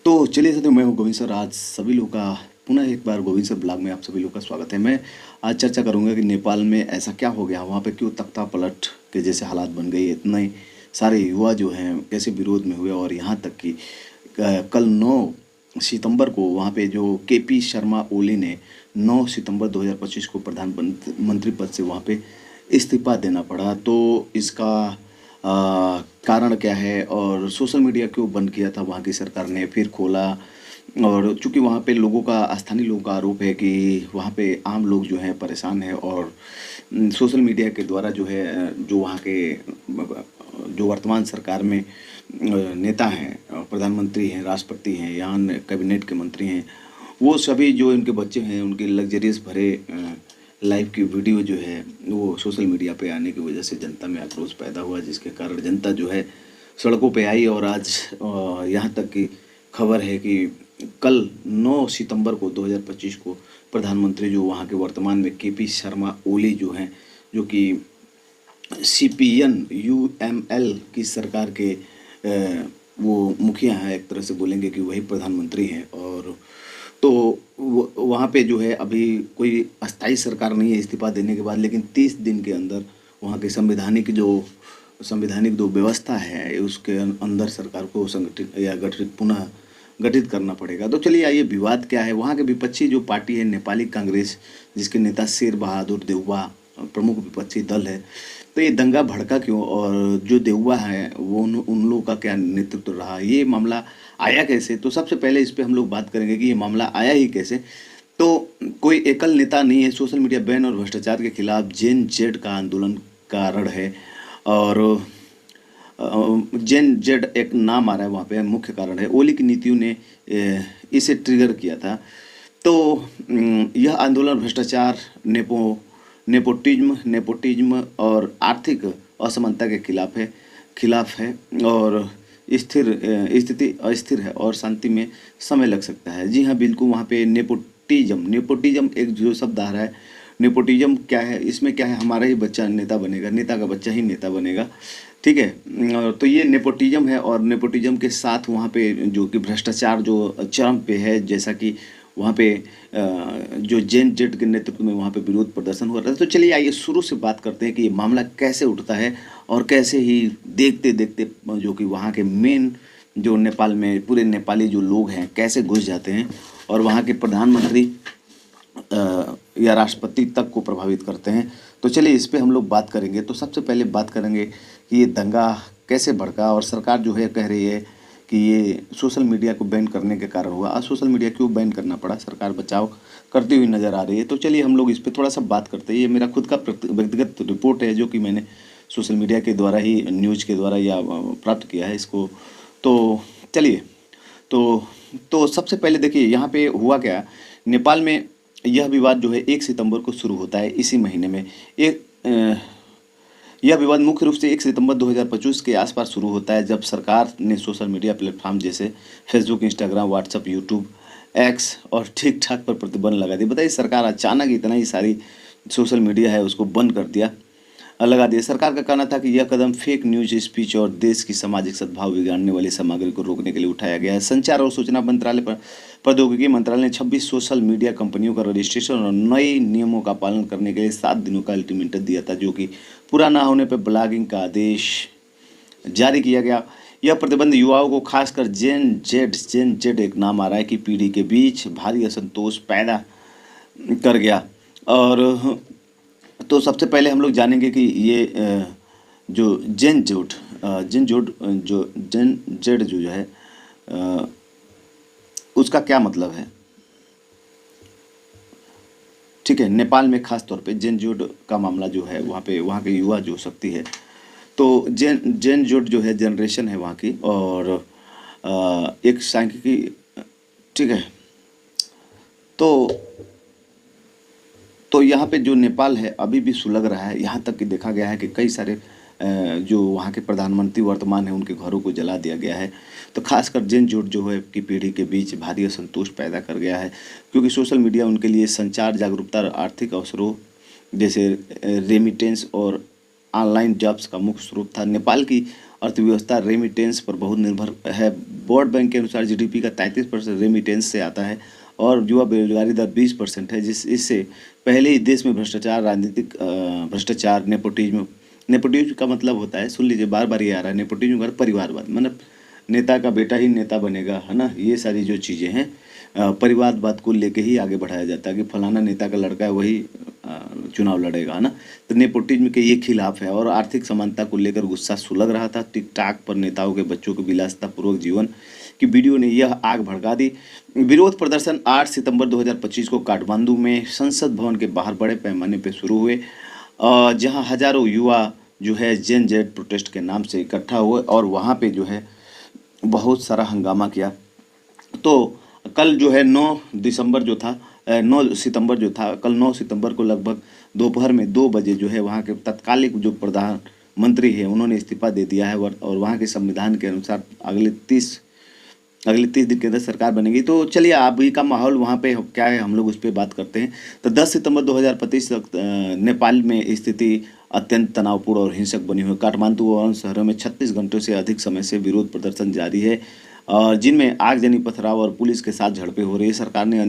तो चलिए साथियों, मैं हूं गोविंद सर। आज सभी लोगों का पुनः एक बार गोविंद सर ब्लॉग में आप सभी लोगों का स्वागत है। मैं आज चर्चा करूंगा कि नेपाल में ऐसा क्या हो गया, वहां पे क्यों तख्ता पलट के जैसे हालात बन गए, इतने सारे युवा जो हैं कैसे विरोध में हुए, और यहाँ तक कि कल 9 सितंबर को वहाँ पे जो केपी शर्मा ओली ने 9 सितंबर 2025 को प्रधानमंत्री पद से वहाँ पे इस्तीफा देना पड़ा। तो इसका कारण क्या है और सोशल मीडिया क्यों बंद किया था वहाँ की सरकार ने, फिर खोला। और चूंकि वहाँ पे स्थानीय लोगों का आरोप है कि वहाँ पे आम लोग जो हैं परेशान हैं, और सोशल मीडिया के द्वारा जो है जो वहाँ के जो वर्तमान सरकार में नेता हैं, प्रधानमंत्री हैं, राष्ट्रपति हैं या अन्य कैबिनेट के मंत्री हैं, वो सभी जो इनके बच्चे हैं उनके लग्जरियस भरे लाइव की वीडियो जो है वो सोशल मीडिया पे आने की वजह से जनता में आक्रोश पैदा हुआ, जिसके कारण जनता जो है सड़कों पे आई। और आज यहाँ तक की खबर है कि कल 9 सितंबर को 2025 को प्रधानमंत्री जो वहाँ के वर्तमान में केपी शर्मा ओली जो हैं, जो कि CPN-UML की सरकार के वो मुखिया हैं, एक तरह से बोलेंगे कि वही प्रधानमंत्री हैं। और तो वहाँ पे जो है अभी कोई अस्थाई सरकार नहीं है इस्तीफा देने के बाद, लेकिन 30 दिन के अंदर वहाँ की संवैधानिक जो व्यवस्था है उसके अंदर सरकार को संगठित या पुनः गठित करना पड़ेगा। तो चलिए आइए, विवाद क्या है। वहाँ के विपक्षी जो पार्टी है नेपाली कांग्रेस, जिसके नेता शेर बहादुर देउबा प्रमुख विपक्षी दल है, तो ये दंगा भड़का क्यों, और जो देउबा है वो उन लोगों का क्या नेतृत्व रहा, ये मामला आया कैसे। तो सबसे पहले इस पे हम लोग बात करेंगे कि ये मामला आया ही कैसे। तो कोई एकल नेता नहीं है, सोशल मीडिया बैन और भ्रष्टाचार के खिलाफ जेन जेड का आंदोलन कारण है। और जेन जेड एक नाम आ रहा है वहाँ पे, मुख्य कारण है। ओली की नीतियों ने इसे ट्रिगर किया था। तो यह आंदोलन भ्रष्टाचार, नेपोटिज्म और आर्थिक असमानता के खिलाफ है और स्थिति अस्थिर है और शांति में समय लग सकता है। जी हाँ, बिल्कुल। वहाँ पे नेपोटिज्म एक जो शब्द आ रहा है, नेपोटिज्म क्या है, इसमें क्या है, हमारा ही बच्चा नेता बनेगा, नेता का बच्चा ही नेता बनेगा, ठीक है। तो ये नेपोटिज्म है। और नेपोटिज्म के साथ वहाँ पे जो कि भ्रष्टाचार जो चरम पे है, जैसा कि वहाँ पे जो जेन जेड के नेतृत्व में वहाँ पे विरोध प्रदर्शन हो रहा था। तो चलिए आइए शुरू से बात करते हैं कि ये मामला कैसे उठता है और कैसे ही देखते देखते जो कि वहाँ के मेन जो नेपाल में पूरे नेपाली जो लोग हैं कैसे घुस जाते हैं और वहाँ के प्रधानमंत्री या राष्ट्रपति तक को प्रभावित करते हैं। तो चलिए इस पे हम लोग बात करेंगे। तो सबसे पहले बात करेंगे कि ये दंगा कैसे भड़का, और सरकार जो है कह रही है कि ये सोशल मीडिया को बैन करने के कारण हुआ। आज सोशल मीडिया क्यों बैन करना पड़ा, सरकार बचाव करती हुई नज़र आ रही है। तो चलिए हम लोग इस पर थोड़ा सा बात करते हैं। ये मेरा खुद का व्यक्तिगत रिपोर्ट है जो कि मैंने सोशल मीडिया के द्वारा ही, न्यूज़ के द्वारा या प्राप्त किया है इसको। तो चलिए, तो सबसे पहले देखिए यहाँ पे हुआ क्या। नेपाल में यह विवाद जो है 1 सितंबर को शुरू होता है, इसी महीने में। यह विवाद मुख्य रूप से 1 सितंबर 2025 के आसपास शुरू होता है, जब सरकार ने सोशल मीडिया प्लेटफॉर्म जैसे Facebook, Instagram, WhatsApp, YouTube, x और टिकटॉक पर प्रतिबंध लगा दिया। बताइए, सरकार अचानक इतना ही सारी सोशल मीडिया है उसको बंद कर दिया, लगा दिया। सरकार का कहना था कि यह कदम फेक न्यूज, स्पीच और देश की सामाजिक सद्भाव बिगाड़ने वाली सामग्री को रोकने के लिए उठाया गया है। संचार और सूचना मंत्रालय प्रौद्योगिकी मंत्रालय ने 26 सोशल मीडिया कंपनियों का रजिस्ट्रेशन और नए नियमों का पालन करने के लिए 7 दिनों का अल्टीमेटम दिया था, जो कि पूरा ना होने पर ब्लॉगिंग का आदेश जारी किया गया। यह प्रतिबंध युवाओं को, खासकर जेन जेड एक नाम आ रहा है कि पीढ़ी के बीच भारी असंतोष पैदा कर गया। और तो सबसे पहले हम लोग जानेंगे कि ये जो जेन जेड जो है उसका क्या मतलब है, ठीक है। नेपाल में खास तौर पे जेन जेड का मामला जो है वहाँ के युवा जो शक्ति है, तो जेन जेड जो है जनरेशन है वहाँ की, और एक सांख्यिकी, ठीक है। तो यहाँ पे जो नेपाल है अभी भी सुलग रहा है। यहाँ तक कि देखा गया है कि कई सारे जो वहाँ के प्रधानमंत्री वर्तमान है उनके घरों को जला दिया गया है। तो खासकर जेन जेड जो है की पीढ़ी के बीच भारी असंतोष पैदा कर गया है, क्योंकि सोशल मीडिया उनके लिए संचार, जागरूकता और आर्थिक अवसरों जैसे रेमिटेंस और ऑनलाइन जॉब्स का मुख्य स्रोत था। नेपाल की अर्थव्यवस्था रेमिटेंस पर बहुत निर्भर है, वर्ल्ड बैंक के अनुसार जीडीपी का 33% रेमिटेंस से आता है और युवा बेरोजगारी दर 20% है, इससे पहले ही देश में भ्रष्टाचार, राजनीतिक भ्रष्टाचार, नेपोटिज्म का मतलब होता है, सुन लीजिए बार बार ये आ रहा है, नेपोटिज्म का परिवारवाद, मतलब नेता का बेटा ही नेता बनेगा, है ना। ये सारी जो चीज़ें हैं परिवारवाद को लेके ही आगे बढ़ाया जाता है कि फलाना नेता का लड़का है वही चुनाव लड़ेगा, है ना। तो नेपोटिज्म के ये खिलाफ है। और आर्थिक समानता को लेकर गुस्सा सुलग रहा था। टिकटॉक पर नेताओं के बच्चों के विलासितापूर्वक जीवन की वीडियो ने यह आग भड़का दी। विरोध प्रदर्शन 8 सितंबर 2025 को काठमांडू में संसद भवन के बाहर बड़े पैमाने पर शुरू हुए, जहां हजारों युवा जो है जेन जेड प्रोटेस्ट के नाम से इकट्ठा हुए और वहां पे जो है बहुत सारा हंगामा किया। तो कल जो है 9 सितंबर जो था, कल 9 सितंबर को लगभग दोपहर में 2 बजे जो है वहाँ के तत्कालिक जो प्रधानमंत्री है उन्होंने इस्तीफा दे दिया है और वहाँ के संविधान के अनुसार अगले 30 दिन के अंदर सरकार बनेगी। तो चलिए अभी का माहौल वहाँ पे क्या है हम लोग उस पर बात करते हैं। तो 10 सितंबर 2025 तक नेपाल में स्थिति अत्यंत तनावपूर्ण और हिंसक बनी हुई। काठमांडू और अन्य शहरों में 36 घंटों से अधिक समय से विरोध प्रदर्शन जारी है, और जिनमें आगजनी, पथराव और पुलिस के साथ झड़पें हो रही है। सरकार ने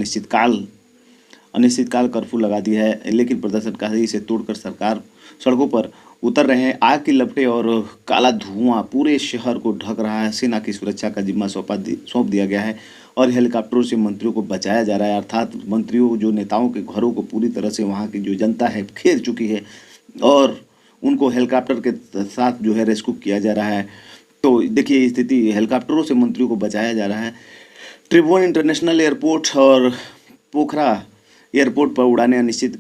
अनिश्चितकाल कर्फ्यू लगा दिया है, लेकिन प्रदर्शनकारी इसे तोड़कर सरकार सड़कों पर उतर रहे हैं। आग की लपटें और काला धुआं पूरे शहर को ढक रहा है। सेना की सुरक्षा का जिम्मा सौंप दिया गया है और हेलीकॉप्टरों से मंत्रियों को बचाया जा रहा है। अर्थात मंत्रियों, जो नेताओं के घरों को पूरी तरह से वहाँ की जो जनता है घेर चुकी है और उनको हेलीकॉप्टर के साथ जो है रेस्क्यू किया जा रहा है। तो देखिए स्थिति, हेलीकॉप्टरों से मंत्रियों को बचाया जा रहा है। त्रिभुवन इंटरनेशनल एयरपोर्ट और पोखरा एयरपोर्ट पर उड़ानें अनिश्चित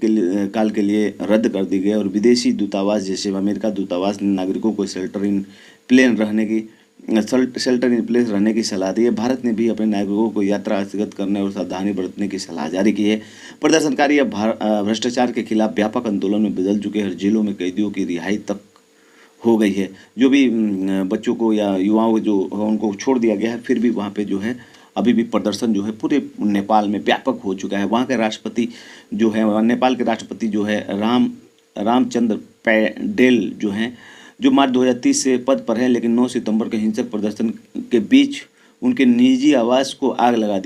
काल के लिए रद्द कर दी गई और विदेशी दूतावास जैसे अमेरिका दूतावास ने नागरिकों को शेल्टर इन प्लेस रहने की सलाह दी है। भारत ने भी अपने नागरिकों को यात्रा स्थगित करने और सावधानी बरतने की सलाह जारी की है। प्रदर्शनकारी अब भ्रष्टाचार के खिलाफ व्यापक आंदोलन में बदल चुके हैं और जेलों में कैदियों की रिहाई तक हो गई है। जो भी बच्चों को या युवाओं को जो उनको छोड़ दिया गया है, फिर भी वहाँ पे जो है अभी भी प्रदर्शन जो है पूरे नेपाल में व्यापक हो चुका है। वहाँ के राष्ट्रपति जो है, नेपाल के राष्ट्रपति जो है रामचंद्र पौडेल जो हैं, जो मार्च 2030 से पद पर है, लेकिन 9 सितंबर के हिंसक प्रदर्शन के बीच उनके निजी आवास को आग लगा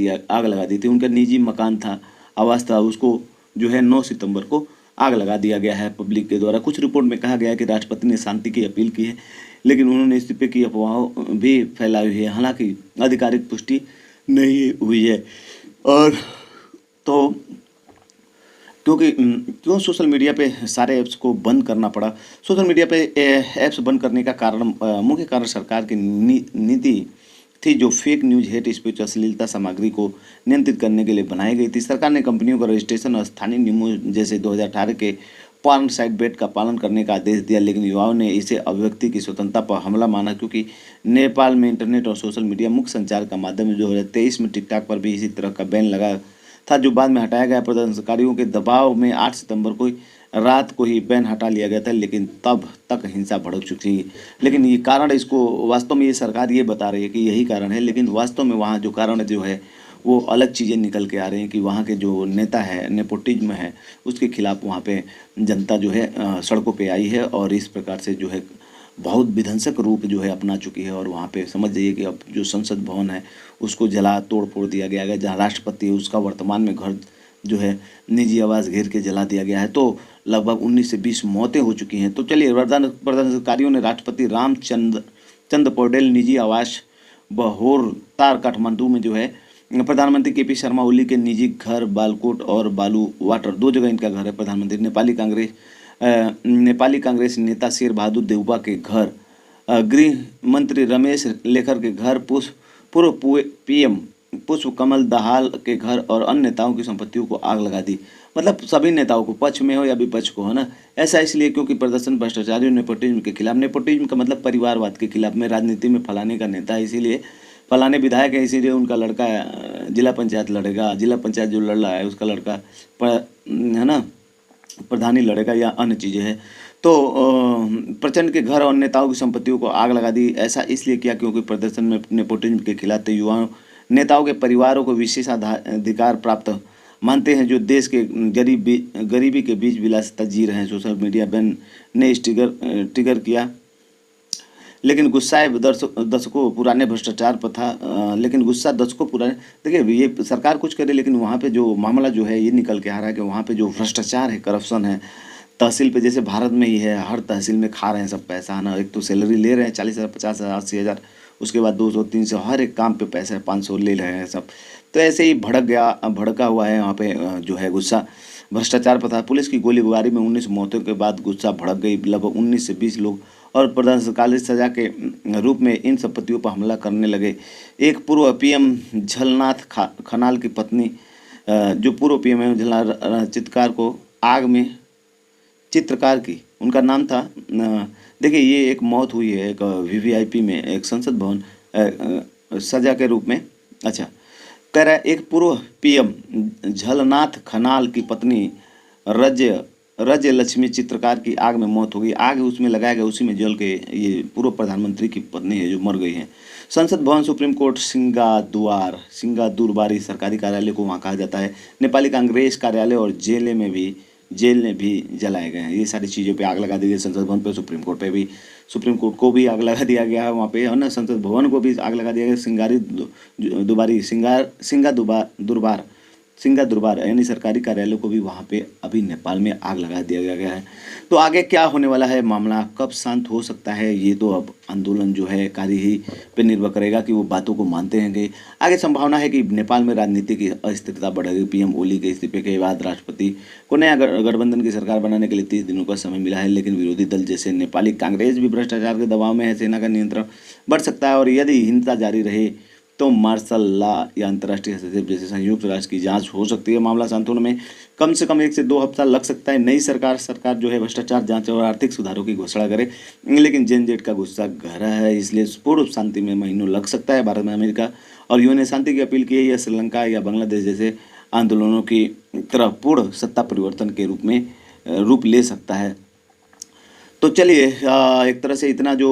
दी थी। उनका निजी मकान था, आवास था, उसको जो है 9 सितंबर को आग लगा दिया गया है पब्लिक के द्वारा। कुछ रिपोर्ट में कहा गया है कि राष्ट्रपति ने शांति की अपील की है, लेकिन उन्होंने इस्तीफे की अफवाह भी फैलाई हुई है। हालांकि आधिकारिक पुष्टि नहीं हुई है। और तो क्यों सोशल मीडिया पे सारे ऐप्स को बंद करना पड़ा? सोशल मीडिया पे ऐप्स बंद करने का कारण, मुख्य कारण सरकार की नीति थी, जो फेक न्यूज, हेट स्पीच, अश्लीलता सामग्री को नियंत्रित करने के लिए बनाई गई थी। सरकार ने कंपनियों का रजिस्ट्रेशन और स्थानीय नियमों जैसे 2018 के पॉर्न साइट बेट का पालन करने का आदेश दिया, लेकिन युवाओं ने इसे अभिव्यक्ति की स्वतंत्रता पर हमला माना, क्योंकि नेपाल में इंटरनेट और सोशल मीडिया मुख्य संचार का माध्यम है। 2023 में टिकटॉक पर भी इसी तरह का बैन लगा था, जो बाद में हटाया गया। प्रदर्शनकारियों के दबाव में 8 सितंबर को रात को ही बैन हटा लिया गया था, लेकिन तब तक हिंसा भड़क चुकी है। लेकिन ये कारण, इसको वास्तव में ये सरकार ये बता रही है कि यही कारण है, लेकिन वास्तव में वहाँ जो कारण जो है वो अलग चीज़ें निकल के आ रही हैं कि वहाँ के जो नेता है, नेपोटिज्म है, उसके खिलाफ वहाँ पे जनता जो है सड़कों पे आई है और इस प्रकार से जो है बहुत विध्वंसक रूप जो है अपना चुकी है। और वहाँ पे समझ जाइए कि अब जो संसद भवन है उसको जला तोड़ फोड़ दिया गया है। जहाँ राष्ट्रपति है उसका वर्तमान में घर जो है निजी आवास घेर के जला दिया गया है। तो लगभग 19 से 20 मौतें हो चुकी हैं। तो चलिए, प्रदर्शनकारियों ने राष्ट्रपति रामचंद्र पौडेल निजी आवास बहोरतार काठमांडू में जो है, प्रधानमंत्री केपी शर्मा ओली के निजी घर बालकोट और बालू वाटर, 2 जगह इनका घर है। प्रधानमंत्री नेपाली कांग्रेस नेता शेर बहादुर देउबा के घर, गृह मंत्री रमेश लेखर के घर, पूर्व पीएम पुष्प कमल दाहाल के घर और अन्य नेताओं की संपत्तियों को आग लगा दी। मतलब सभी नेताओं को, पक्ष में हो या विपक्ष को, है ना। ऐसा इसलिए क्योंकि प्रदर्शन भ्रष्टाचारियों, नेपोटिज्म के खिलाफ, नेपोटिज्म का मतलब परिवारवाद के खिलाफ में, राजनीति में फलाने का नेता है इसीलिए, फलाने विधायक है इसीलिए उनका लड़का जिला पंचायत लड़ेगा, जिला पंचायत जो लड़ रहा है उसका लड़का है ना प्रधानी लड़ेगा, या अन्य चीज़ें हैं। तो प्रचंड के घर और नेताओं की संपत्तियों को आग लगा दी। ऐसा इसलिए किया क्योंकि प्रदर्शन में नेपोटिज्म के खिलाफ युवाओं, नेताओं के परिवारों को विशेषाधिकार प्राप्त मानते हैं, जो देश के गरीबी के बीच विलासिता जी रहे हैं। सोशल मीडिया बैन ने ट्रिगर किया लेकिन गुस्सा है दशकों पुराने भ्रष्टाचार पर था। लेकिन गुस्सा दशकों पुराने, देखिए ये सरकार कुछ करे लेकिन वहाँ पे जो मामला जो है ये निकल के आ रहा है कि वहाँ पे जो भ्रष्टाचार है, करप्शन है, तहसील पे जैसे भारत में ही है, हर तहसील में खा रहे हैं सब पैसा, है ना। एक तो सैलरी ले रहे हैं 40,000, 50,000, 80,000, उसके बाद 200, 300, हर एक काम पे पैसा 500 ले रहे हैं सब। तो ऐसे ही भड़का हुआ है वहाँ पे जो है गुस्सा भ्रष्टाचार पर था। पुलिस की गोलीबारी में 19 मौतों के बाद गुस्सा भड़क गई। लगभग 19 से 20 लोग और प्रदर्शनकारी सजा के रूप में इन संपत्तियों पर हमला करने लगे। एक पूर्व पीएम झलनाथ खनाल की पत्नी, जो पूर्व पीएम है झलनाथ, चित्रकार की उनका नाम था। देखिए ये एक मौत हुई है एक वीवीआईपी में, एक संसद भवन सजा के रूप में। अच्छा, कह रहा है एक पूर्व पीएम झलनाथ खनाल की पत्नी रज्य लक्ष्मी चित्रकार की आग में मौत हो गई। आग उसमें लगाया गया, उसी में जल के ये पूर्व प्रधानमंत्री की पत्नी है जो मर गई है। संसद भवन, सुप्रीम कोर्ट, सिंगादुरबारी सरकारी कार्यालय को वहाँ कहा जाता है। नेपाली कांग्रेस कार्यालय और जेल में भी जलाए गए हैं। ये सारी चीज़ों पे आग लगा दी गई। संसद भवन पे, सुप्रीम कोर्ट को भी आग लगा दिया गया है वहाँ पे, है ना। संसद भवन को भी आग लगा दिया गया। सिंगा दुरबार यानी सरकारी कार्यालय को भी वहाँ पे अभी नेपाल में आग लगा दिया गया है। तो आगे क्या होने वाला है, मामला कब शांत हो सकता है, ये तो अब आंदोलन जो है कारी ही पे निर्भर करेगा कि वो बातों को मानते हैं कि आगे संभावना है कि नेपाल में राजनीति की अस्थिरता बढ़ेगी। पीएम ओली के इस्तीफे के बाद राष्ट्रपति को नया गठबंधन की सरकार बनाने के लिए 30 दिनों का समय मिला है, लेकिन विरोधी दल जैसे नेपाली कांग्रेस भी भ्रष्टाचार के दबाव में है। सेना का नियंत्रण बढ़ सकता है और यदि हिंसा जारी रहे तो मार्शल लॉ या अंतर्राष्ट्रीय हस्तक्षेप जैसे संयुक्त राष्ट्र की जांच हो सकती है। मामला शांत होने में कम से कम 1 से 2 हफ्ता लग सकता है। नई सरकार जो है भ्रष्टाचार जांच और आर्थिक सुधारों की घोषणा करे, लेकिन जेनजेड का गुस्सा गहरा है, इसलिए पूर्व शांति में महीनों लग सकता है। भारत में अमेरिका और यूएन ने शांति की अपील की है। या श्रीलंका या बांग्लादेश जैसे आंदोलनों की तरह पूर्ण सत्ता परिवर्तन के रूप ले सकता है। तो चलिए, एक तरह से इतना जो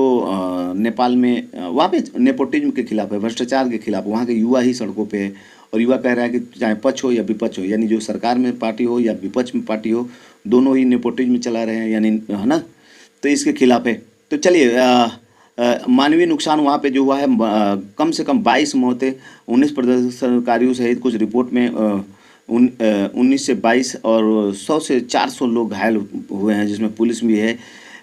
नेपाल में वहाँ पे नेपोटिज्म के खिलाफ है, भ्रष्टाचार के खिलाफ वहाँ के युवा ही सड़कों पे है। और युवा कह रहा है कि चाहे पक्ष हो या विपक्ष हो, यानी जो सरकार में पार्टी हो या विपक्ष में पार्टी हो, दोनों ही नेपोटिज्म चला रहे हैं, यानी, है ना। तो इसके खिलाफ है। तो चलिए, मानवीय नुकसान वहाँ पे जो हुआ है, कम से कम 22 मौतें, 19 प्रदर्शनकारियों सहित कुछ रिपोर्ट में 19 से 22 और 100 से 400 लोग घायल हुए हैं, जिसमें पुलिस भी है।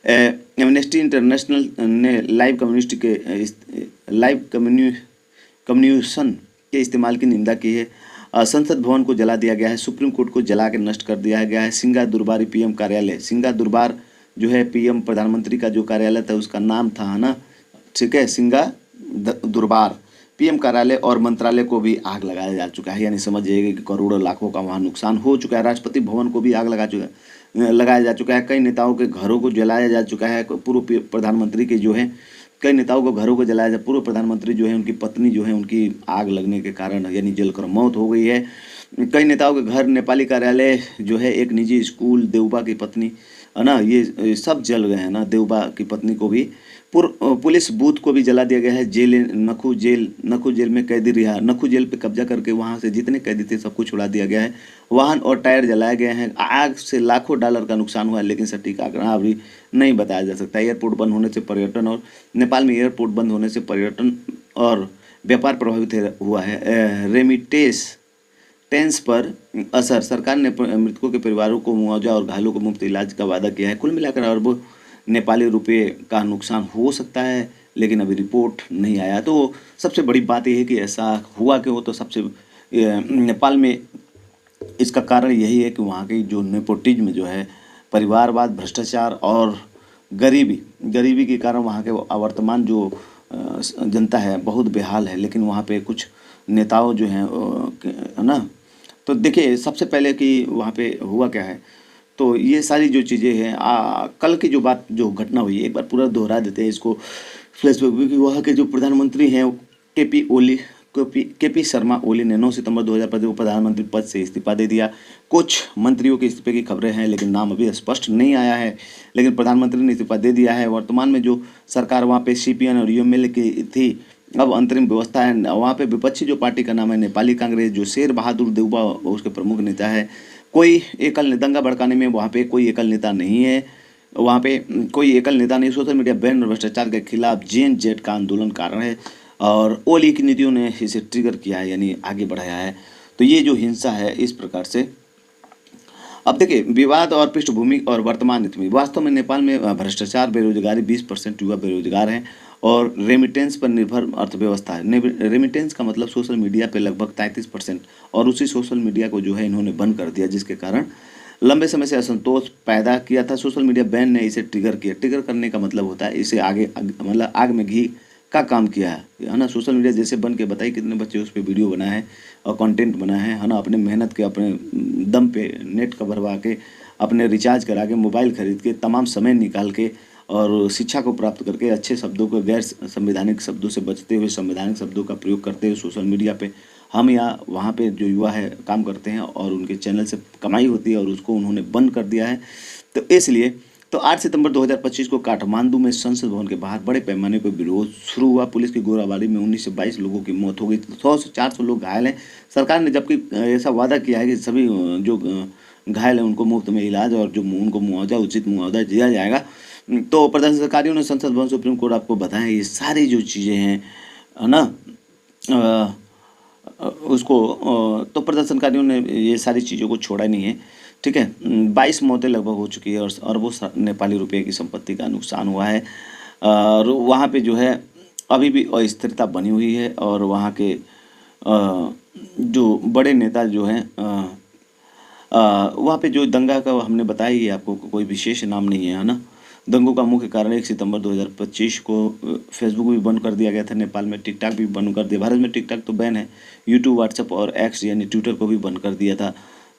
एमनेस्टी इंटरनेशनल ने लाइव कम्युनिकेशन के इस्तेमाल की निंदा की है। संसद भवन को जला दिया गया है। सुप्रीम कोर्ट को जला के नष्ट कर दिया गया है। सिंगादुरबारी पीएम कार्यालय, सिंगादुरबार जो है पीएम प्रधानमंत्री का जो कार्यालय था उसका नाम था, है ना, ठीक है। सिंगादुरबार पीएम कार्यालय और मंत्रालय को भी आग लगाया जा चुका है, यानी समझ जाइए कि करोड़ों लाखों का वहाँ नुकसान हो चुका है। राष्ट्रपति भवन को भी आग लगाया जा चुका है। कई नेताओं के घरों को जलाया जा चुका है। पूर्व प्रधानमंत्री के जो है कई नेताओं को घरों को जलाया जा, पूर्व प्रधानमंत्री जो है उनकी पत्नी जो है उनकी आग लगने के कारण यानी जलकर मौत हो गई है। कई नेताओं के घर, नेपाली कार्यालय जो है, एक निजी स्कूल, देउबा की पत्नी, है ना, ये सब जल गए हैं ना। देउबा की पत्नी को भी, पुलिस बूथ को भी जला दिया गया है। नखू जेल में कैदी रिहा, नखू जेल पे कब्जा करके वहाँ से जितने कैदी थे सबको छुड़ा दिया गया है। वाहन और टायर जलाए गए हैं। आग से लाखों डॉलर का नुकसान हुआ है, लेकिन सटीक आंकड़ा अभी नहीं बताया जा सकता। एयरपोर्ट बंद होने से पर्यटन और नेपाल में एयरपोर्ट बंद होने से पर्यटन और व्यापार प्रभावित हुआ है। टेंस पर असर, सरकार ने मृतकों के परिवारों को मुआवजा और घायलों को मुफ्त इलाज का वादा किया है। कुल मिलाकर अरबों नेपाली रुपये का नुकसान हो सकता है, लेकिन अभी रिपोर्ट नहीं आया। तो सबसे बड़ी बात यह है कि ऐसा हुआ क्यों हो, तो सबसे नेपाल में इसका कारण यही है कि वहाँ की जो नेपोटिज्म जो है, परिवारवाद, भ्रष्टाचार और गरीबी के कारण वहाँ के वर्तमान जो जनता है बहुत बेहाल है। लेकिन वहाँ पे कुछ नेताओं जो हैं, है ना। तो देखिए, सबसे पहले कि वहाँ पे हुआ क्या है, तो ये सारी जो चीज़ें हैं, कल की जो घटना हुई, एक बार पूरा दोहरा देते हैं इसको फ्लैशबैक में, कि वहाँ के जो प्रधानमंत्री हैं केपी शर्मा ओली ने 9 सितंबर 2015 को प्रधानमंत्री पद से इस्तीफा दे दिया। कुछ मंत्रियों के इस्तीफे की खबरें हैं, लेकिन नाम अभी स्पष्ट नहीं आया है, लेकिन प्रधानमंत्री ने इस्तीफा दे दिया है। वर्तमान में जो सरकार वहाँ पे सीपीएन और यूएमएल की थी, अब अंतरिम व्यवस्था है। वहाँ पे विपक्षी जो पार्टी का नाम है नेपाली कांग्रेस, जो शेर बहादुर देउबा उसके प्रमुख नेता है। कोई एकल दंगा भड़काने में वहाँ पे कोई एकल नेता नहीं है। वहाँ पे कोई एकल नेता नहीं, सोशल मीडिया बैन और भ्रष्टाचार के खिलाफ जेन का आंदोलन कारण है और ओली की नीतियों ने इसे ट्रिगर किया है, यानी आगे बढ़ाया है। तो ये जो हिंसा है इस प्रकार से। अब देखिए, विवाद और पृष्ठभूमि और वर्तमान स्थिति में वास्तव में नेपाल में भ्रष्टाचार, बेरोजगारी, 20% युवा बेरोजगार हैं और रेमिटेंस पर निर्भर अर्थव्यवस्था है। रेमिटेंस का मतलब सोशल मीडिया पे लगभग 33%, और उसी सोशल मीडिया को जो है इन्होंने बंद कर दिया, जिसके कारण लंबे समय से असंतोष पैदा किया था। सोशल मीडिया बैन ने इसे ट्रिगर किया। ट्रिगर करने का मतलब होता है इसे मतलब आग में घी का काम किया है ना। सोशल मीडिया जैसे बन के बताइए कितने बच्चे उस पर वीडियो बनाए हैं और कंटेंट बनाए हैं, है ना, अपने मेहनत के, अपने दम पे नेट का भरवा के, अपने रिचार्ज करा के, मोबाइल खरीद के, तमाम समय निकाल के और शिक्षा को प्राप्त करके अच्छे शब्दों को गैर संवैधानिक शब्दों से बचते हुए संवैधानिक शब्दों का प्रयोग करते हुए सोशल मीडिया पे हम या वहाँ पे जो युवा है काम करते हैं और उनके चैनल से कमाई होती है और उसको उन्होंने बंद कर दिया है। तो इसलिए 8 सितंबर 2025 को काठमांडू में संसद भवन के बाहर बड़े पैमाने पर विरोध शुरू हुआ। पुलिस की गोलाबारी में 19 से 22 लोगों की मौत हो गई, 100 से 400 लोग घायल हैं। सरकार ने जबकि ऐसा वादा किया है कि सभी जो घायल हैं उनको मुफ्त में इलाज और जो उनको मुआवजा, उचित मुआवजा दिया जाएगा। तो प्रदर्शनकारियों ने संसद भवन, सुप्रीम कोर्ट आपको बताया, ये सारी जो चीज़ें हैं, है ना, तो प्रदर्शनकारियों ने ये सारी चीज़ों को छोड़ा नहीं है। ठीक है, 22 मौतें लगभग हो चुकी है और अरबों नेपाली रुपए की संपत्ति का नुकसान हुआ है। और वहाँ पे जो है अभी भी अस्थिरता बनी हुई है और वहाँ के जो बड़े नेता जो हैं, वहाँ पे जो दंगा का हमने बताया ही आपको, कोई विशेष नाम नहीं है ना। दंगों का मुख्य कारण 1 सितंबर 2025 को फेसबुक भी बंद कर दिया गया था नेपाल में, टिकटॉक भी बंद कर दिया। भारत में टिकटॉक तो बैन है, यूट्यूब, व्हाट्सएप और एक्स यानी ट्विटर को भी बंद कर दिया था।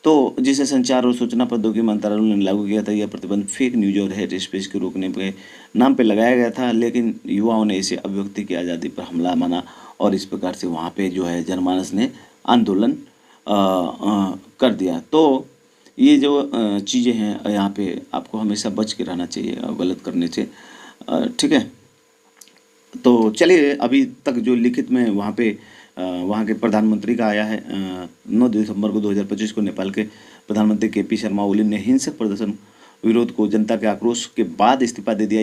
तो जिसे संचार और सूचना प्रौद्योगिकी मंत्रालय ने लागू किया था। यह प्रतिबंध फेक न्यूज और हेट स्पीच को रोकने के नाम पर लगाया गया था, लेकिन युवाओं ने इसे अभिव्यक्ति की आज़ादी पर हमला माना और इस प्रकार से वहाँ पे जो है जनमानस ने आंदोलन कर दिया। तो ये जो चीज़ें हैं यहाँ पे आपको हमेशा बच के रहना चाहिए गलत करने से। ठीक है, तो चलिए, अभी तक जो लिखित में वहाँ पे वहाँ के प्रधानमंत्री का आया है, 9 दिसंबर को 2025 को नेपाल के प्रधानमंत्री केपी शर्मा ओली ने हिंसक प्रदर्शन विरोध को जनता के आक्रोश के बाद इस्तीफा दे दिया।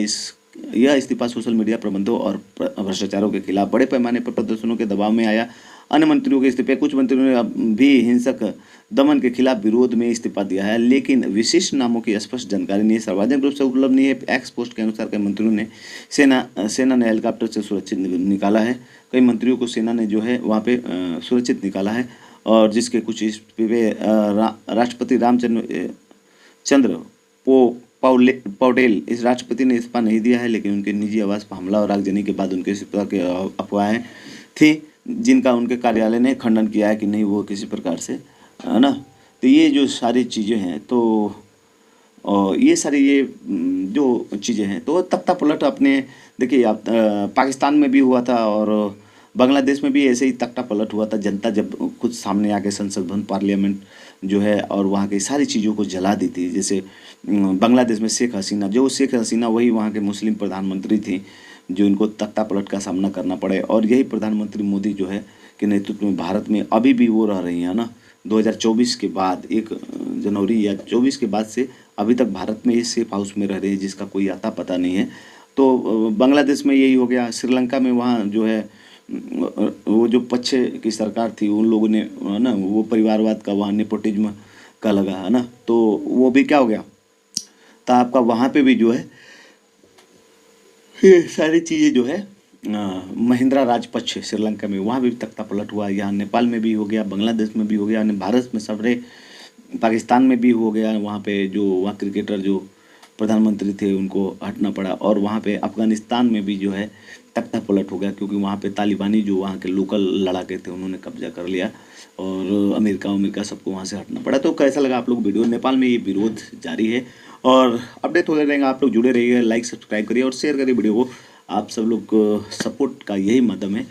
यह इस्तीफा सोशल मीडिया प्रबंधों और भ्रष्टाचारों के खिलाफ बड़े पैमाने पर प्रदर्शनों के दबाव में आया। अन्य मंत्रियों के इस्तीफे, कुछ मंत्रियों ने भी हिंसक दमन के खिलाफ विरोध में इस्तीफा दिया है, लेकिन विशिष्ट नामों की स्पष्ट जानकारी नहीं है, सार्वजनिक रूप से उपलब्ध नहीं है। एक्स पोस्ट के अनुसार कई मंत्रियों ने सेना ने हेलीकॉप्टर से सुरक्षित निकाला है। कई मंत्रियों को सेना ने जो है वहाँ पे सुरक्षित निकाला है और जिसके कुछ इस्तीफे राष्ट्रपति रामचंद्र पौडेल, इस राष्ट्रपति ने इस्तीफा नहीं दिया है, लेकिन उनके निजी आवास पर हमला और आगजनी के बाद उनके इस्तीफा की अफवाहें थी, जिनका उनके कार्यालय ने खंडन किया है कि नहीं वो किसी प्रकार से, है ना। तो ये जो सारी चीज़ें हैं, तो ये सारी ये जो चीज़ें हैं, तो तख्ता पलट अपने देखिए आप पाकिस्तान में भी हुआ था और बांग्लादेश में भी ऐसे ही तख्ता पलट हुआ था। जनता जब खुद सामने आके संसद भवन, पार्लियामेंट जो है और वहाँ की सारी चीज़ों को जला दी थी। जैसे बांग्लादेश में शेख हसीना वही वहाँ के मुस्लिम प्रधानमंत्री थी जो इनको तख्ता पलट का सामना करना पड़े, और यही प्रधानमंत्री मोदी जो है के नेतृत्व में भारत में अभी भी वो रह रही है ना। 2024 के बाद 1 जनवरी या 24 के बाद से अभी तक भारत में ये सेफ हाउस में रह रही है, जिसका कोई आता पता नहीं है। तो बांग्लादेश में यही हो गया। श्रीलंका में वहाँ जो है वो जो पक्षे की सरकार थी उन लोगों ने, है ना, वो परिवारवाद का, वहाँ नेपोटिज्म का लगा, है ना, तो वो भी क्या हो गया, तो आपका वहाँ पे भी जो है ये सारी चीज़ें जो है महिंद्रा राजपक्ष श्रीलंका में, वहाँ भी तख्ता पलट हुआ। यहाँ नेपाल में भी हो गया, बांग्लादेश में भी हो गया, भारत में सब रहे, पाकिस्तान में भी हो गया। वहाँ पे जो वहाँ क्रिकेटर जो प्रधानमंत्री थे उनको हटना पड़ा, और वहाँ पे अफगानिस्तान में भी जो है तख्ता पलट हो गया, क्योंकि वहाँ पे तालिबानी जो वहाँ के लोकल लड़ाके थे उन्होंने कब्जा कर लिया और अमेरिका सबको वहाँ से हटना पड़ा। तो कैसा लगा आप लोग वीडियो? नेपाल में ये विरोध जारी है और अपडेट होते रहेंगे। आप लोग जुड़े रहिए, लाइक सब्सक्राइब करिए और शेयर करिए वीडियो को। आप सब लोग सपोर्ट का यही माध्यम है।